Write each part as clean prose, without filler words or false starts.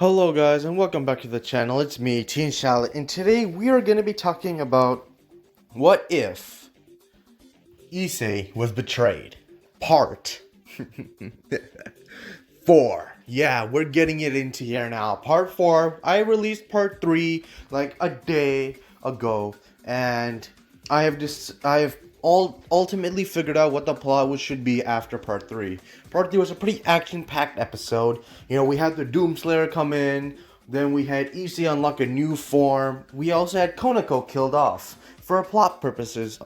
Hello guys and welcome back to the channel. It's me, Teen Charlotte, and today we are going to be talking about what if Issei was betrayed. Part 4. Yeah, we're getting it into here now. Part 4. I released part 3 like a day ago, and I have ultimately figured out what the plot should be after part 3. Part 3 was a pretty action-packed episode. You know, we had the Doomslayer come in, then we had Issei unlock a new form. We also had Konako killed off for plot purposes.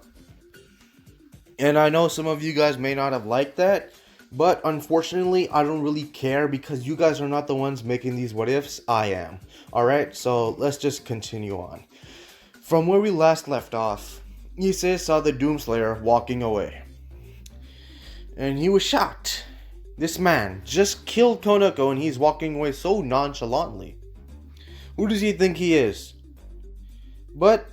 And I know some of you guys may not have liked that, but unfortunately, I don't really care because you guys are not the ones making these what ifs. I am. Alright, so let's just continue on. From where we last left off, Issei saw the Doomslayer walking away. And he was shocked. This man just killed Konako and he's walking away so nonchalantly. Who does he think he is? But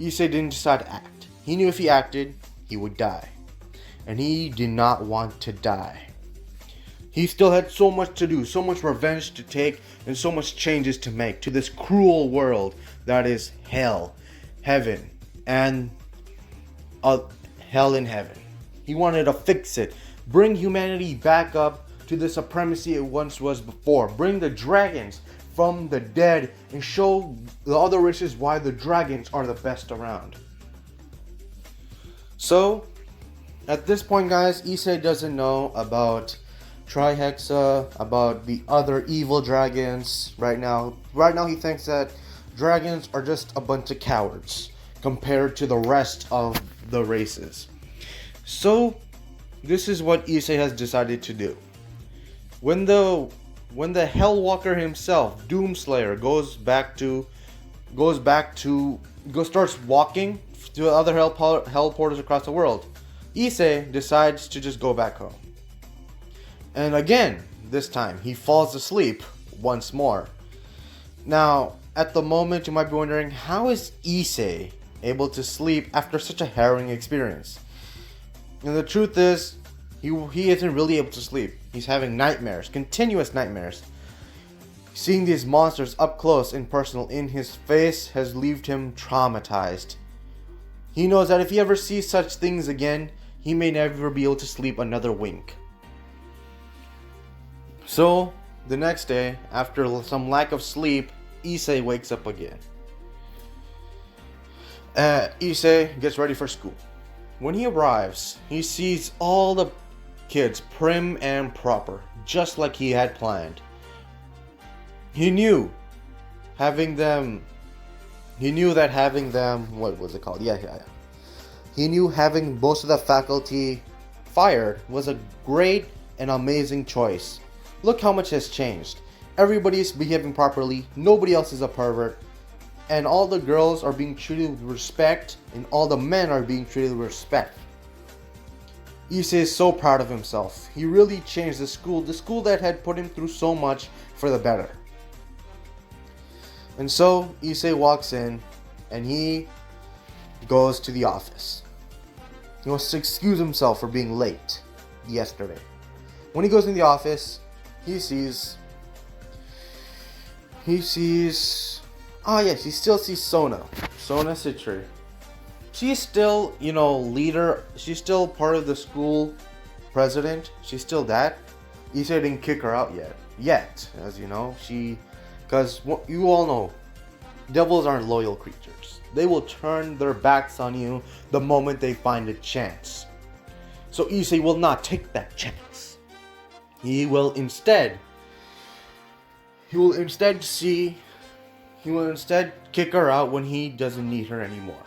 Issei didn't decide to act. He knew if he acted, he would die. And he did not want to die. He still had so much to do, so much revenge to take, and so much changes to make to this cruel world that is hell, heaven, and hell in heaven. He wanted to fix it, bring humanity back up to the supremacy it once was before, bring the dragons from the dead, and show the other races why the dragons are the best around. So, at this point, guys, Issei doesn't know about Trihexa, about the other evil dragons right now. Right now, he thinks that dragons are just a bunch of cowards compared to the rest of the races. So, this is what Issei has decided to do. When the Hellwalker himself, Doomslayer, starts walking to other hell portals across the world, Issei decides to just go back home. And again, this time, he falls asleep once more. Now, at the moment, you might be wondering, how is Issei able to sleep after such a harrowing experience? And the truth is, he isn't really able to sleep. He's having nightmares, continuous nightmares. Seeing these monsters up close and personal in his face has left him traumatized. He knows that if he ever sees such things again, he may never be able to sleep another wink. So, the next day, after some lack of sleep, Issei wakes up again. Issei gets ready for school. When he arrives, he sees all the kids prim and proper, just like he had planned. He knew that having them, what was it called? Yeah. He knew having most of the faculty fired was a great and amazing choice. Look how much has changed. Everybody's behaving properly, nobody else is a pervert, and all the girls are being treated with respect, and all the men are being treated with respect. Issei is so proud of himself. He really changed the school that had put him through so much, for the better. And so Issei walks in and he goes to the office. He wants to excuse himself for being late yesterday. When he goes in the office, he still sees Sona Citri. She's still, leader. She's still part of the school president. She's still that. Issei didn't kick her out yet, as you know. Because you all know, devils aren't loyal creatures. They will turn their backs on you the moment they find a chance. So Issei will not take that chance. He will instead kick her out when he doesn't need her anymore.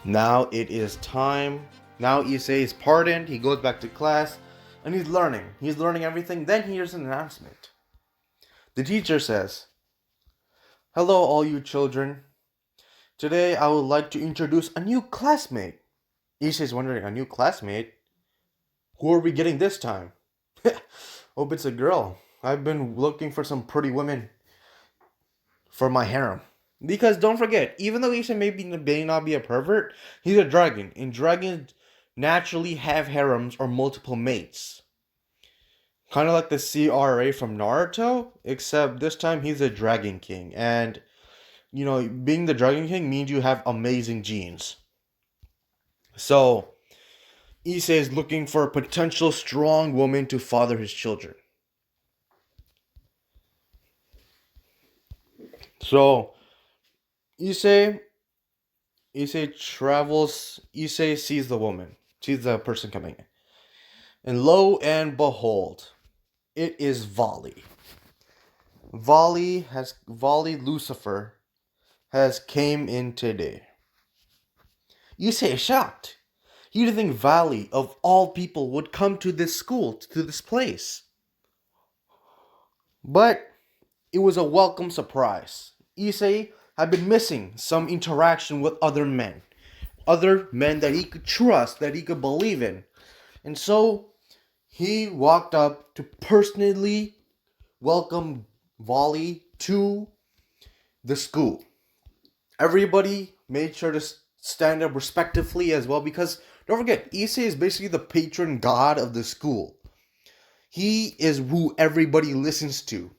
Now it is time. Now Issei is pardoned. He goes back to class and he's learning. He's learning everything. Then he hears an announcement. The teacher says, "Hello all you children. Today I would like to introduce a new classmate." Issei's wondering, a new classmate? Who are we getting this time? Hope it's a girl. I've been looking for some pretty women for my harem. Because don't forget, even though Issei may not be a pervert, he's a dragon. And dragons naturally have harems or multiple mates. Kind of like the CRA from Naruto, except this time he's a Dragon King. And, being the Dragon King means you have amazing genes. So, Issei is looking for a potential strong woman to father his children. So, Issei, Issei sees the woman, sees the person coming in. And lo and behold, it is Vali. Vali Lucifer has came in today. Issei is shocked. He didn't think Vali, of all people, would come to this school, to this place. But it was a welcome surprise. Issei had been missing some interaction with other men that he could trust, that he could believe in. And so he walked up to personally welcome Vali to the school. Everybody made sure to stand up respectively as well, because don't forget, Issei is basically the patron god of the school. He is who everybody listens to.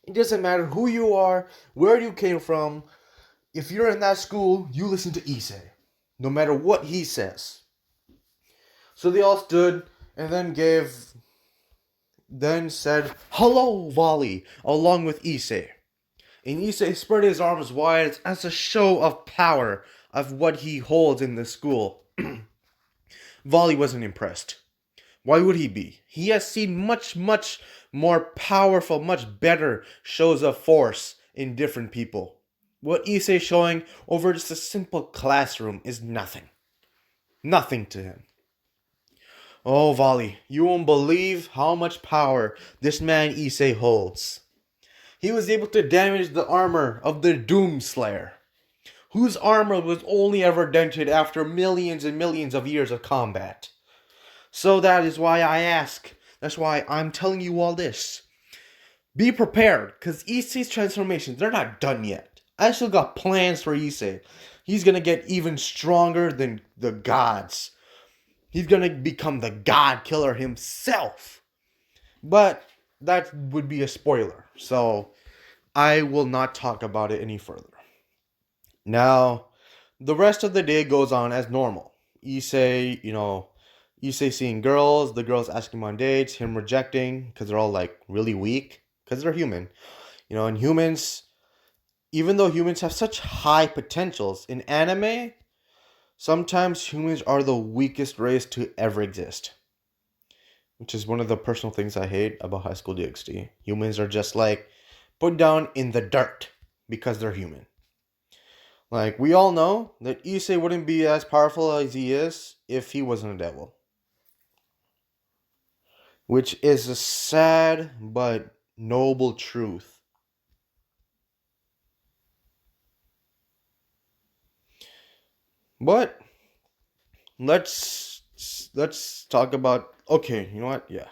It doesn't matter who you are, where you came from. If you're in that school, you listen to Issei, no matter what he says. So they all stood and then said, "Hello, Vali," along with Issei. And Issei spread his arms wide as a show of power of what he holds in the school. Vali wasn't impressed. Why would he be? He has seen much, much more powerful, much better shows of force in different people. What Issei is showing over just a simple classroom is nothing. Nothing to him. Oh, Vali, you won't believe how much power this man Issei holds. He was able to damage the armor of the Doomslayer, whose armor was only ever dented after millions and millions of years of combat. So that is why I ask. That's why I'm telling you all this. Be prepared, because Issei's transformations, they're not done yet. I still got plans for Issei. He's going to get even stronger than the gods. He's going to become the god killer himself. But that would be a spoiler, so I will not talk about it any further. Now, the rest of the day goes on as normal. Issei seeing girls, the girls asking him on dates, him rejecting because they're all like really weak because they're human. And humans, even though humans have such high potentials in anime, sometimes humans are the weakest race to ever exist. Which is one of the personal things I hate about High School DxD. Humans are just like put down in the dirt because they're human. Like, we all know that Issei wouldn't be as powerful as he is if he wasn't a devil. Which is a sad but noble truth. But let's talk about, okay, you know what? Yeah.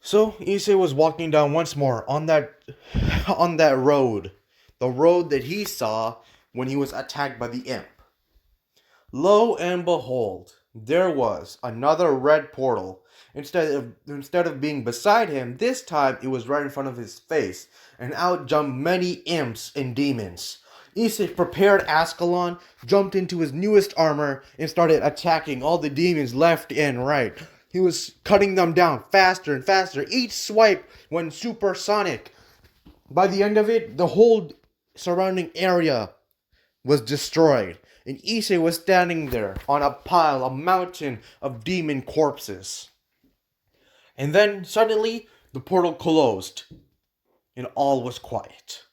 So Issei was walking down once more on that road. The road that he saw when he was attacked by the imp. Lo and behold, there was another red portal. Instead of being beside him, this time it was right in front of his face, and out jumped many imps and demons. Issei prepared Ascalon, jumped into his newest armor, and started attacking all the demons left and right. He was cutting them down faster and faster. Each swipe went supersonic. By the end of it, the whole surrounding area was destroyed. And Issei was standing there on a mountain of demon corpses. And then suddenly the portal closed and all was quiet.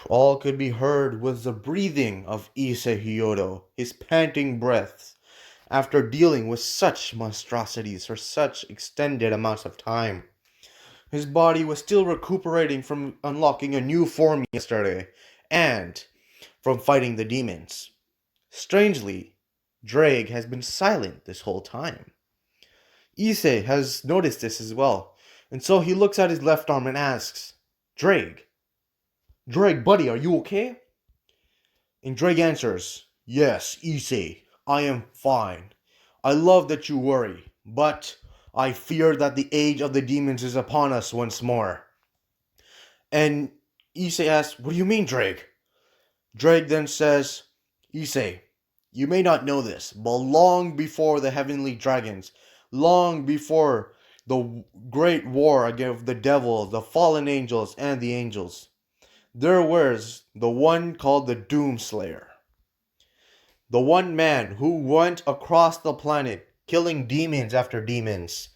All could be heard was the breathing of Issei Hyodo, his panting breaths, after dealing with such monstrosities for such extended amounts of time. His body was still recuperating from unlocking a new form yesterday, and from fighting the demons. Strangely, Drake has been silent this whole time. Issei has noticed this as well, and so he looks at his left arm and asks, Drake, buddy, are you okay? And Drake answers, yes, Issei, I am fine. I love that you worry, but I fear that the age of the demons is upon us once more. And Issei asks, what do you mean, Drake? Drake then says, Issei, you may not know this, but long before the heavenly dragons, long before the great war against the devil, the fallen angels, and the angels, there was the one called the Doomslayer. The one man who went across the planet killing demons after demons.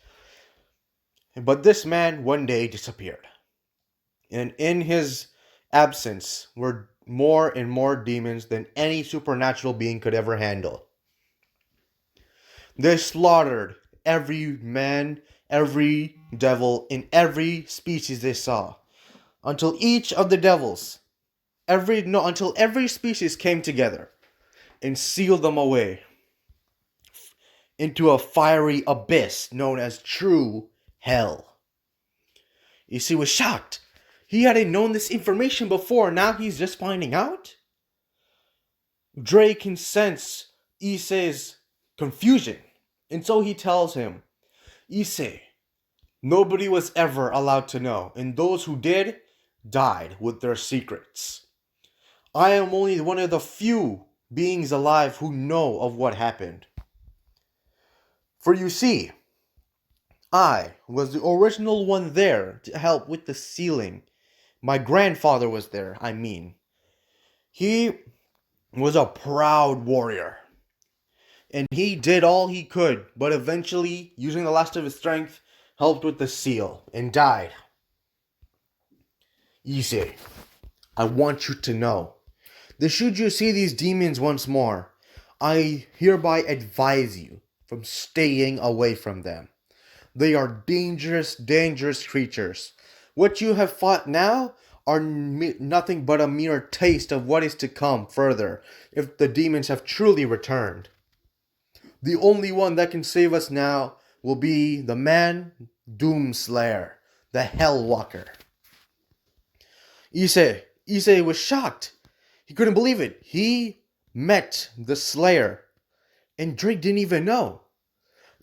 But this man one day disappeared. And in his absence were more and more demons than any supernatural being could ever handle. They slaughtered every man, every devil in every species they saw, until each of the devils, until every species came together and sealed them away into a fiery abyss known as true hell. Issei was shocked. He hadn't known this information before, now he's just finding out? Dre can sense Issei's confusion, and so he tells him, Issei, nobody was ever allowed to know, and those who did died with their secrets. I am only one of the few beings alive who know of what happened. For you see, I was the original one there to help with the sealing. My grandfather was there, I mean. He was a proud warrior. And he did all he could, but eventually, using the last of his strength, helped with the seal and died. Issei, I want you to know that should you see these demons once more, I hereby advise you from staying away from them. They are dangerous, dangerous creatures. What you have fought now are nothing but a mere taste of what is to come further if the demons have truly returned. The only one that can save us now will be the man Doomslayer, the Hellwalker. Issei was shocked. He couldn't believe it. He met the Slayer, and Drake didn't even know.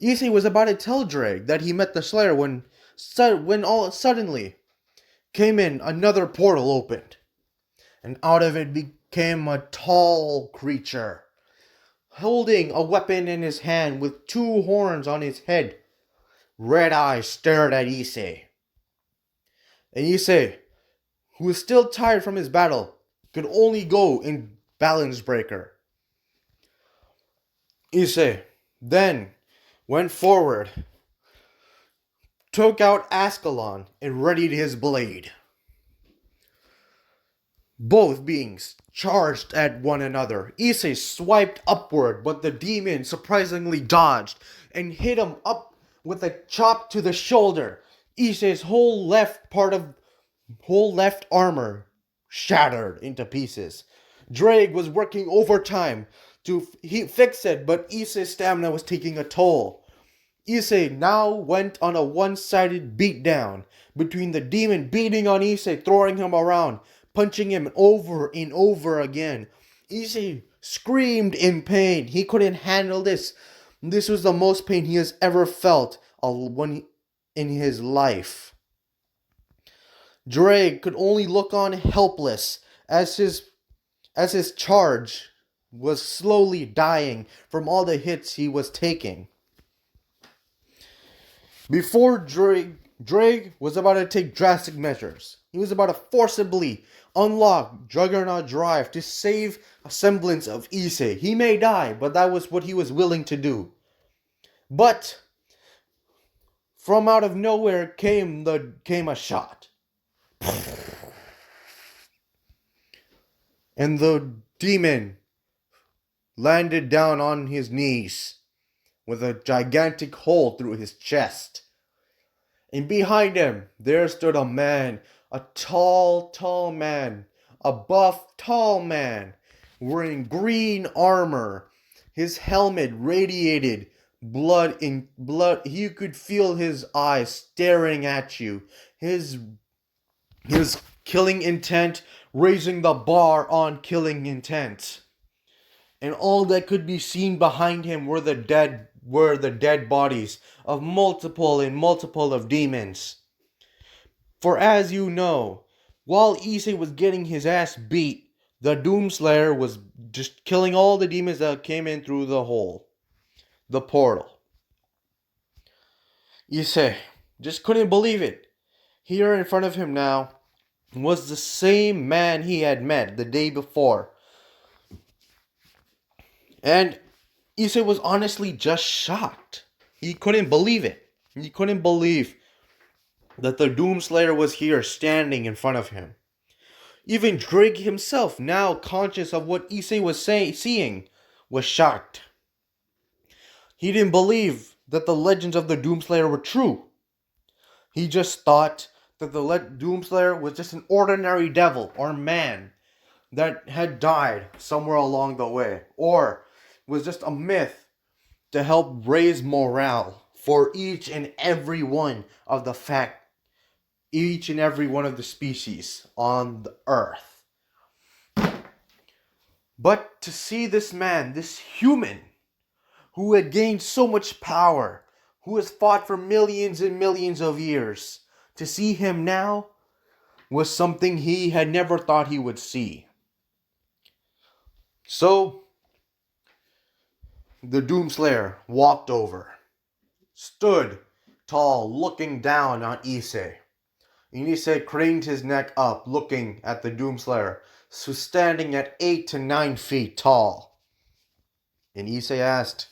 Issei was about to tell Drake that he met the Slayer when all suddenly came in another portal opened, and out of it became a tall creature, holding a weapon in his hand with two horns on his head. Red eyes stared at Issei. And Issei, who was still tired from his battle, could only go in Balance Breaker. Issei then went forward, took out Ascalon, and readied his blade. Both beings charged at one another. Issei swiped upward, but the demon surprisingly dodged and hit him up with a chop to the shoulder. Issei's whole left armor shattered into pieces. Drake was working overtime to fix it, but Issei's stamina was taking a toll. Issei now went on a one-sided beatdown between the demon beating on Issei, throwing him around, punching him over and over again. Issei screamed in pain. He couldn't handle this. This was the most pain he has ever felt in his life. Drake could only look on helpless as his charge was slowly dying from all the hits he was taking. Before Drake was about to take drastic measures. He was about to forcibly unlock Juggernaut Drive to save a semblance of Issei. He may die, but that was what he was willing to do. But from out of nowhere came a shot. And the demon landed down on his knees with a gigantic hole through his chest. And behind him, there stood a man, a tall man, a buff, tall man, wearing green armor. His helmet radiated blood. You could feel his eyes staring at you. His killing intent, raising the bar on killing intent. and all that could be seen behind him were the dead bodies of multiple and multiple of demons. For as you know, while Issei was getting his ass beat, the Doomslayer was just killing all the demons that came in through the hole, the portal. Issei just couldn't believe it. Here in front of him now was the same man he had met the day before. And Issei was honestly just shocked. He couldn't believe it. He couldn't believe that the Doomslayer was here standing in front of him. Even Drake himself, now conscious of what Issei was seeing, was shocked. He didn't believe that the legends of the Doomslayer were true. He just thought that the Doomslayer was just an ordinary devil or man that had died somewhere along the way, or was just a myth to help raise morale for each and every one of the species on the earth. But to see this man, this human, who had gained so much power, who has fought for millions and millions of years, to see him now was something he had never thought he would see. So, the Doomslayer walked over, stood tall, looking down on Issei. And Issei craned his neck up, looking at the Doomslayer, who was standing at 8 to 9 feet tall. And Issei asked,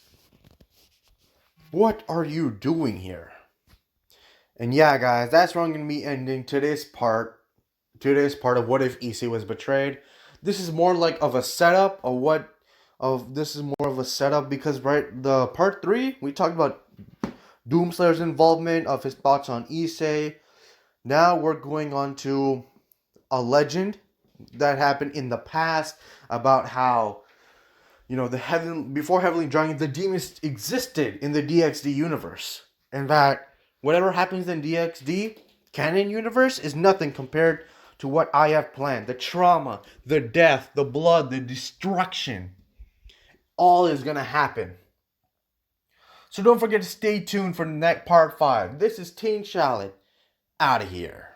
"What are you doing here?" And yeah, guys, that's where I'm going to be ending today's part of What If Issei Was Betrayed. This is more like of a setup because the part 3 we talked about Doomslayer's involvement, of his thoughts on Issei. Now we're going on to a legend that happened in the past about how, before Heavenly Dragon, the demons existed in the DxD universe, and that whatever happens in DxD canon universe is nothing compared to what I have planned. The trauma, the death, the blood, the destruction, all is gonna happen. So don't forget to stay tuned for part 5. This is Teen Shalit, out of here.